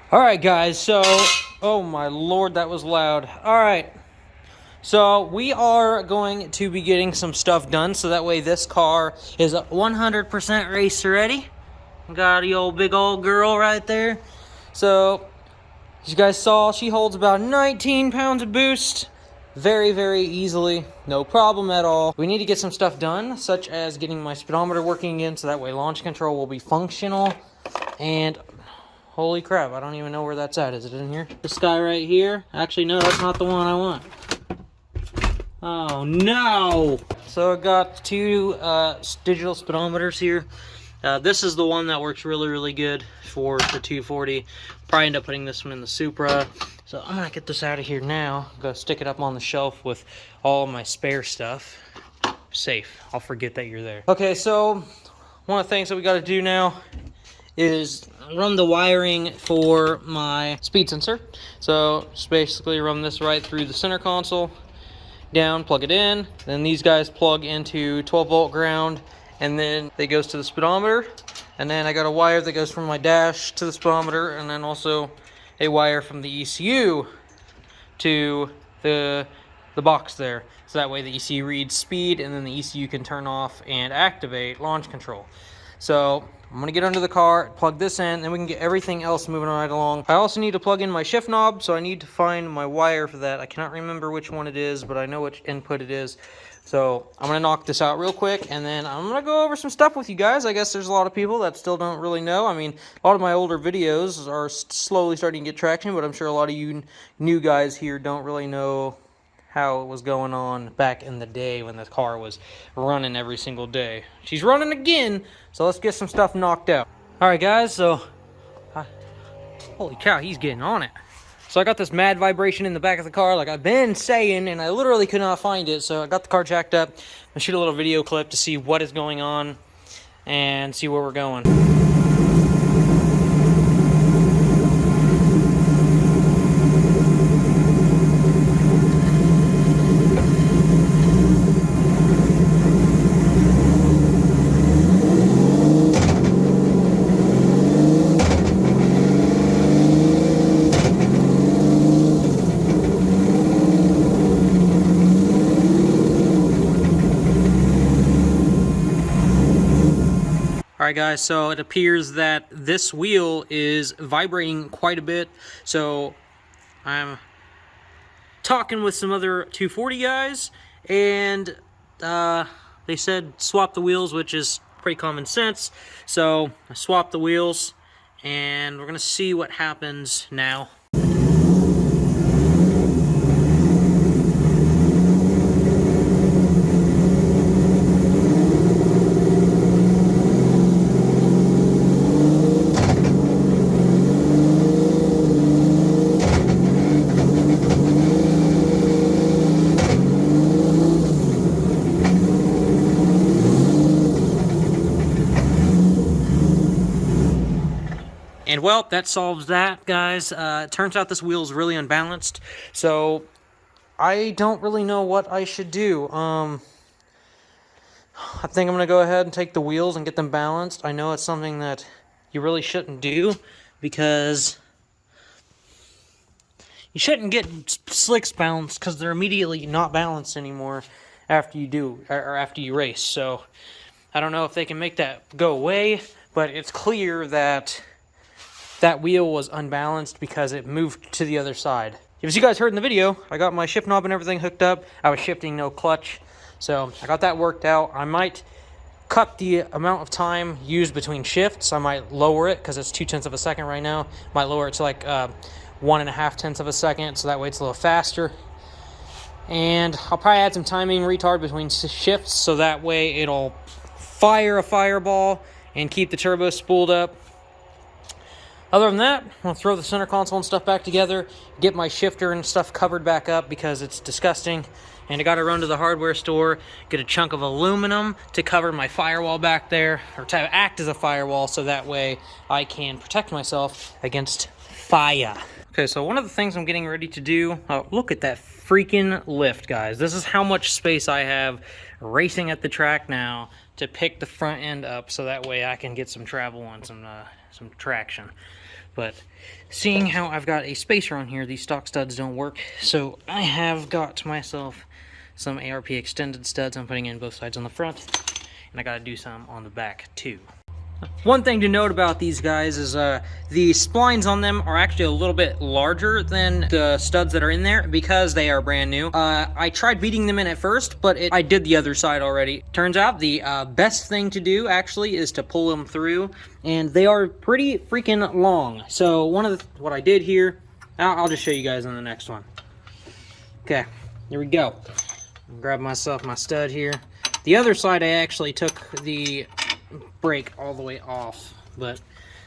Alright guys, so, oh my lord, that was loud. Alright, so we are going to be getting some stuff done, so that way this car is 100% race ready. Got the old big old girl right there. So, as you guys saw, she holds about 19 pounds of boost. Very, very easily, no problem at all. We need to get some stuff done, such as getting my speedometer working again, so that way launch control will be functional. And holy crap, I don't even know where that's at. Is it in here? This guy right here? Actually, no, that's not the one I want. Oh, no! So I got two digital speedometers here. This is the one that works really, really good for the 240. Probably end up putting this one in the Supra. So I'm gonna get this out of here now. Go stick it up on the shelf with all of my spare stuff. Safe. I'll forget that you're there. Okay, so one of the things that we gotta do now is run the wiring for my speed sensor. So just basically run this right through the center console, down, plug it in. Then these guys plug into 12 volt ground, and then it goes to the speedometer. And then I got a wire that goes from my dash to the speedometer, and then also a wire from the ECU to the box there. So that way the ECU reads speed, and then the ECU can turn off and activate launch control. So I'm gonna get under the car, plug this in, then we can get everything else moving right along. I also need to plug in my shift knob, so I need to find my wire for that. I cannot remember which one it is, but I know which input it is. So I'm gonna knock this out real quick, and then I'm gonna go over some stuff with you guys. I guess there's a lot of people that still don't really know. I mean, a lot of my older videos are slowly starting to get traction, but I'm sure a lot of you new guys here don't really know how it was going on back in the day when the car was running every single day. She's running again, so let's get some stuff knocked out. All right, guys, so holy cow, he's getting on it. So I got this mad vibration in the back of the car, like I've been saying, and I literally could not find it. So I got the car jacked up. I'll shoot a little video clip to see what is going on and see where we're going. Alright guys, so it appears that this wheel is vibrating quite a bit, so I'm talking with some other 240 guys, and they said swap the wheels, which is pretty common sense. So I swapped the wheels, and we're going to see what happens now. And well, that solves that, guys. It turns out this wheel is really unbalanced, so I don't really know what I should do. I think I'm going to go ahead and take the wheels and get them balanced. I know it's something that you really shouldn't do, because you shouldn't get slicks balanced because they're immediately not balanced anymore after you do, or after you race. So I don't know if they can make that go away, but it's clear that that wheel was unbalanced because it moved to the other side. As you guys heard in the video, I got my shift knob and everything hooked up. I was shifting no clutch, so I got that worked out. I might cut the amount of time used between shifts. I might lower it because it's 0.2 of a second right now. Might lower it to like 1.5 of a second, so that way it's a little faster. And I'll probably add some timing retard between shifts, so that way it'll fire a fireball and keep the turbo spooled up. Other than that, I'm going to throw the center console and stuff back together, get my shifter and stuff covered back up because it's disgusting. And I got to run to the hardware store, get a chunk of aluminum to cover my firewall back there, or to act as a firewall, so that way I can protect myself against fire. Okay, so one of the things I'm getting ready to do, look at that freaking lift, guys. This is how much space I have racing at the track now to pick the front end up, so that way I can get some travel and some traction. But seeing how I've got a spacer on here, these stock studs don't work. So I have got myself some ARP extended studs I'm putting in both sides on the front. And I gotta do some on the back too. One thing to note about these guys is the splines on them are actually a little bit larger than the studs that are in there because they are brand new. I tried beating them in at first, but I did the other side already. Turns out the best thing to do actually is to pull them through, and they are pretty freaking long. So what I did here, I'll just show you guys on the next one. Okay, here we go. Grab myself my stud here. The other side I actually took the brake all the way off, but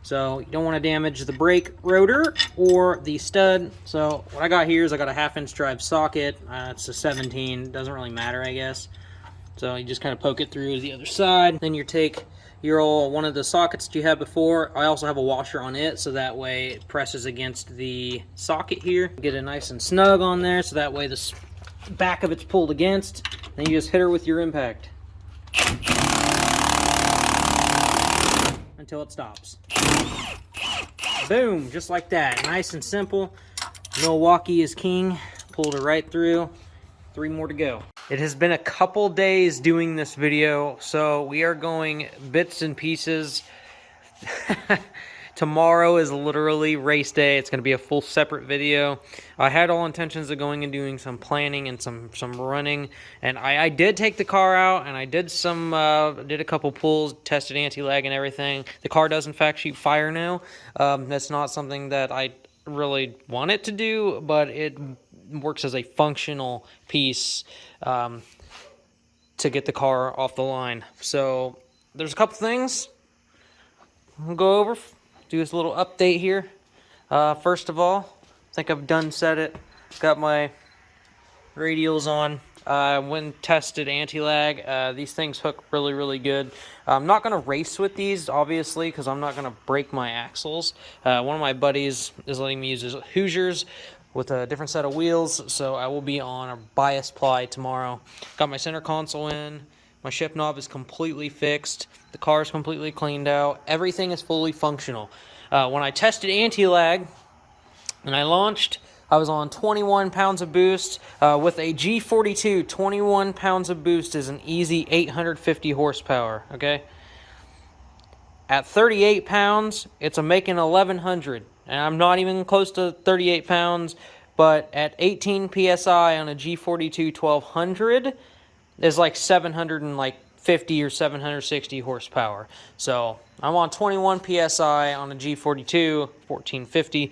so you don't want to damage the brake rotor or the stud. So what I got here is I got a 1/2-inch drive socket. It's a 17, doesn't really matter, I guess. So you just kind of poke it through the other side. Then you take your one of the sockets that you had before. I also have a washer on it, so that way it presses against the socket here. Get it nice and snug on there, so that way the back of it's pulled against. Then you just hit her with your impact until it stops. Boom, just like that. Nice and simple. Milwaukee is king. Pulled it right through. 3 more to go. It has been a couple days doing this video, so we are going bits and pieces. Tomorrow is literally race day. It's going to be a full separate video. I had all intentions of going and doing some planning and some running, and I did take the car out and I did did a couple pulls, tested anti-lag and everything. The car does in fact shoot fire now. That's not something that I really want it to do, but it works as a functional piece to get the car off the line. So there's a couple things we'll go over. Do this little update here. First of all, I think I've done set it. Got my radials on. When tested anti-lag, these things hook really good. I'm not going to race with these, obviously, because I'm not going to break my axles. One of my buddies is letting me use his Hoosiers with a different set of wheels, so I will be on a bias ply tomorrow. Got my center console in. My shift knob is completely fixed. The car is completely cleaned out. Everything is fully functional. When I tested anti-lag and I launched, I was on 21 pounds of boost. With a G42, 21 pounds of boost is an easy 850 horsepower, okay? At 38 pounds, it's making 1100. And I'm not even close to 38 pounds, but at 18 PSI on a G42 1200, is like 750 or 760 horsepower. So I'm on 21 PSI on a G42 1450.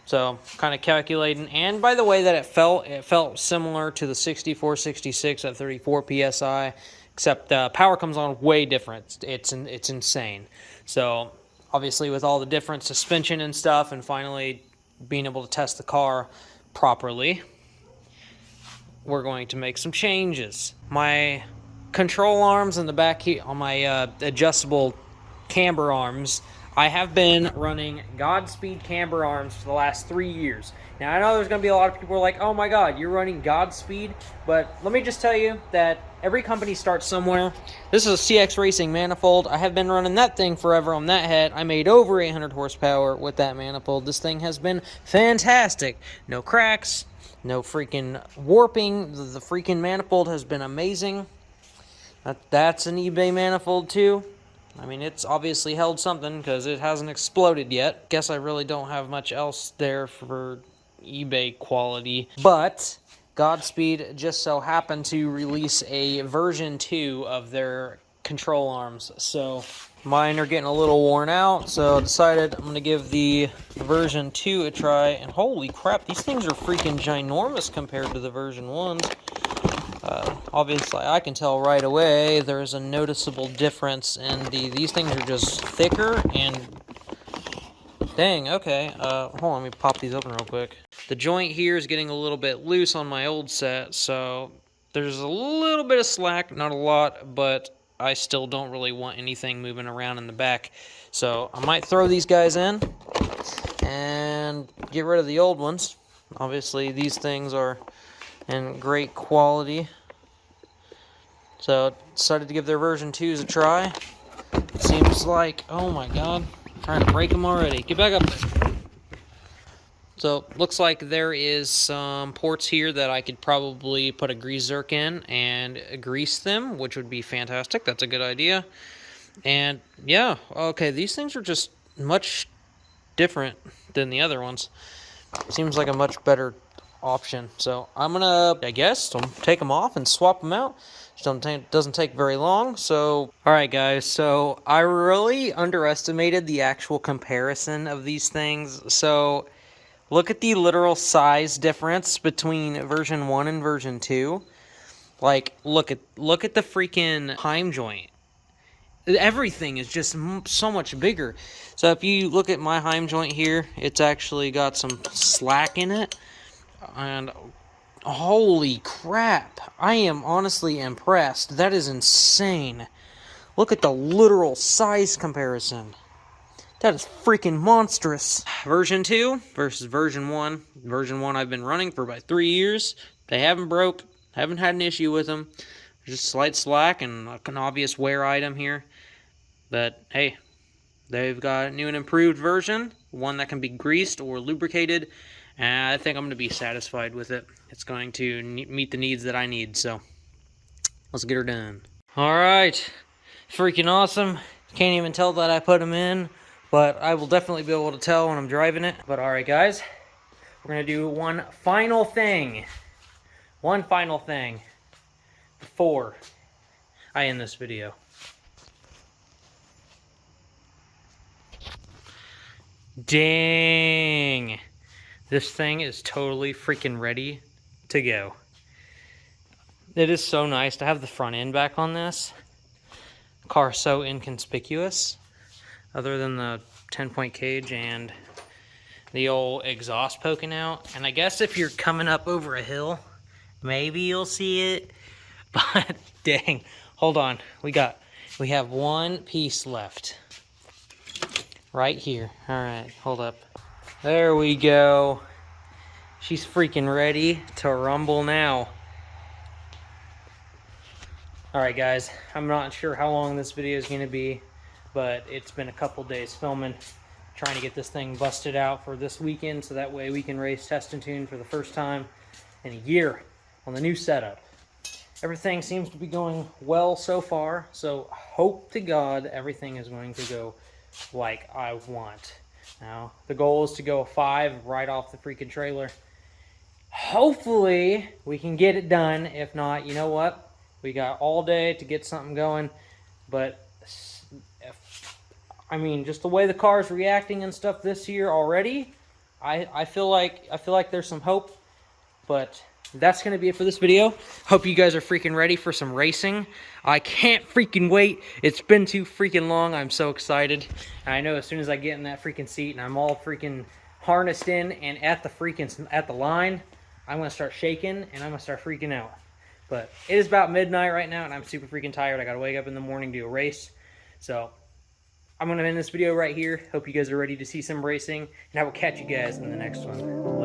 So kind of calculating. And by the way that it felt similar to the 6466 at 34 PSI, except power comes on way different. It's insane. So obviously with all the different suspension and stuff, and finally being able to test the car properly, we're going to make some changes. My control arms in the back here on my adjustable camber arms, I have been running Godspeed camber arms for the last 3 years. Now I know there's going to be a lot of people who are like, oh my god, you're running Godspeed, but let me just tell you that every company starts somewhere. This is a CX Racing manifold. I have been running that thing forever on that head. I made over 800 horsepower with that manifold. This thing has been fantastic. No cracks. No freaking warping. The freaking manifold has been amazing. That's an eBay manifold too. I mean, it's obviously held something because it hasn't exploded yet. Guess I really don't have much else there for eBay quality. But Godspeed just so happened to release a version 2 of their control arms. So mine are getting a little worn out, so I decided I'm going to give the version 2 a try. And holy crap, these things are freaking ginormous compared to the version 1s. Obviously, I can tell right away there's a noticeable difference in these things are just thicker and... Dang, okay. Hold on, let me pop these open real quick. The joint here is getting a little bit loose on my old set, so there's a little bit of slack, not a lot, but I still don't really want anything moving around in the back. So I might throw these guys in and get rid of the old ones. Obviously, these things are in great quality. So decided to give their version 2s a try. Seems like, oh my god, I'm trying to break them already. Get back up there. So looks like there is some ports here that I could probably put a grease zerk in and grease them, which would be fantastic. That's a good idea. And yeah, okay, these things are just much different than the other ones. Seems like a much better option. So I'm gonna, I guess, take them off and swap them out. Doesn't take very long. So all right guys, so I really underestimated the actual comparison of these things. So look at the literal size difference between version 1 and version 2. Like, look at the freaking heim joint. Everything is just so much bigger. So if you look at my heim joint here, it's actually got some slack in it. And holy crap, I am honestly impressed. That is insane. Look at the literal size comparison. That is freaking monstrous. Version 2 versus version 1. Version 1 I've been running for about 3 years. They haven't broke. Haven't had an issue with them. Just slight slack and an obvious wear item here. But hey, they've got a new and improved version. One that can be greased or lubricated. And I think I'm going to be satisfied with it. It's going to meet the needs that I need. So let's get her done. Alright. Freaking awesome. Can't even tell that I put them in. But I will definitely be able to tell when I'm driving it. But alright guys, we're going to do one final thing. One final thing before I end this video. Dang! This thing is totally freaking ready to go. It is so nice to have the front end back on this. Car so inconspicuous. Other than the 10-point cage and the old exhaust poking out. And I guess if you're coming up over a hill, maybe you'll see it. But dang, hold on. We have one piece left. Right here. Alright, hold up. There we go. She's freaking ready to rumble now. Alright guys, I'm not sure how long this video is going to be, but it's been a couple days filming, trying to get this thing busted out for this weekend so that way we can race test and tune for the first time in a year on the new setup. Everything seems to be going well so far, so hope to God everything is going to go like I want. Now, the goal is to go a 5 right off the freaking trailer. Hopefully, we can get it done. If not, you know what? We got all day to get something going. But, I mean, just the way the car is reacting and stuff this year already, I feel like there's some hope. But that's going to be it for this video. Hope you guys are freaking ready for some racing. I can't freaking wait. It's been too freaking long. I'm so excited. And I know as soon as I get in that freaking seat and I'm all freaking harnessed in and at the line, I'm going to start shaking and I'm going to start freaking out. But it is about midnight right now and I'm super freaking tired. I got to wake up in the morning to do a race. So I'm going to end this video right here. Hope you guys are ready to see some racing. And I will catch you guys in the next one.